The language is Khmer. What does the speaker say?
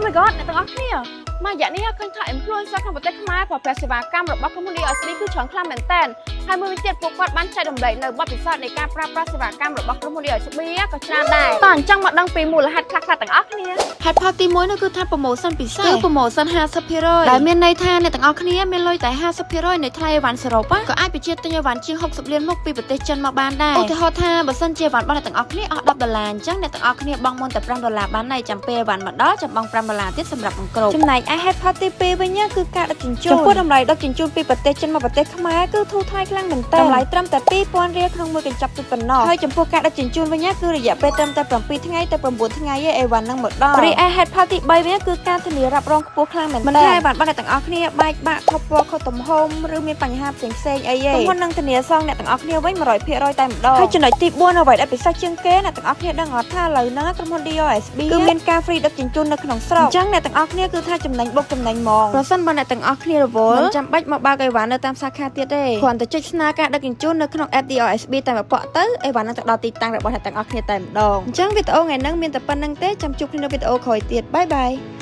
Oh my god អ្នកទាំងអស់គ្នាមករយៈនេះឃើញថា influencer ក្នុងប្រទេសខ្មែរប្រើប្រាស់សេវាកម្មរបស់ក្រុមហ៊ុន DSB គឺច្រើនខ្លាំងមែនទែនហើយមួយវិញទៀតពួកគាត់បានចែករំលែកនៅបទពិសោធន៍នៃការប្រើប្រាស់សេវាកម្មរបស់ក្រុមហ៊ុន DSB ក៏ច្រើនដែរតោះអញ្ចឹងមកដឹងពីមូលហេតុខ្លះៗទាំងអស់គ្នាហេតុផលទី1នោះគឺថា promotion ពិសេសគឺ promotion 50% ដែលមានន័យថាអ្នកទាំងអស់គ្នាមានលុយតែ 50% នៃថ្លៃអីវ៉ាន់សរុបក៏អាចបញ្ជាទិញអីវ៉ាន់ជាង60លានមុខពីប្រទេសចិនមកបានដែរឧទាហរណ៍ថាបើសិនជាអីវ៉ាន់របស់អ្នកទាំងអស់គ្នាអស់$10អញ្ចឹងអ្នកទាំងអស់គ្នាបង់មុនតែ$5បានហើយចាំពេលអីវ៉ាន់មកដល់ចាំបង់$5ទៀតសម្រាប់បង្គ្រប់ចំណែកឯហេតុផលទី2វិញគឺការដឹកជញ្ជូនចំពោះតម្លៃដឹកជញ្ជូនពីប្រទេសចិនមកប្រទេសខ្មែរគឺធូរថ្លៃខ្លាំងមែនទែនតម្លៃត្រឹមតែ$2000រៀលក្នុងមួយកញ្ចប់ទូប៉ុណ្ណោះហើយចំពោះការដឹកជញ្ជូនវិញគឺរយៈពេលត្រឹមតែ7ថ្ងៃទៅ9ថ្ងៃឯអីវ៉ាន់នឹងមកដល់រីឯហេតុផលទី3វិញគឺការធានារ៉ាប់រងខ្ពស់ខ្លាំងមែនទែនមិនថាអីវ៉ាន់របស់អ្នកទាំងអស់គ្នាបែកបាក់ខុសពណ៌ខុសទំហំឬមានបញ្ហាផ្សេងៗអីទេក្រុមហ៊ុននឹងធានាសងអ្នកទាំងអស់គ្នាវិញ100%តែម្ដងហើយចំណុចទី4អ្វីដែលពិសេសជាងគេអ្នកទាំងអស់គ្នាដឹងអត់ថាឥឡូវហ្នឹងក្រុមហ៊ុន DSB គឺមានការ free ដឹកជញ្ជូននៅក្នុងស្រុកអញ្ចឹងអ្នកទាំងអស់គ្នាគឺថាចំណេញបុកចំណេញហ្មងប្រសិនបើអ្នកទាំងអស់គ្នារវល់មិនចាំបាច់មកបើកអីវ៉ាន់នៅតាមសាខាទៀតទេគ្រាន់តែចុចស្នើការដឹកជញ្ជូននៅក្នុង app DSB តែមួយប៉ក់ទៅអីវ៉ាន់នឹងទៅដល់ទីតាំងរបស់អ្នកទាំងអស់គ្នាតែម្ដងអញ្ចឹងវីដេអូថ្ងៃហ្នឹងមានតែប៉ុណ្្នឹងទេចាំជួបគ្នានៅវីដេអូក្រោយទៀតបាយបាយ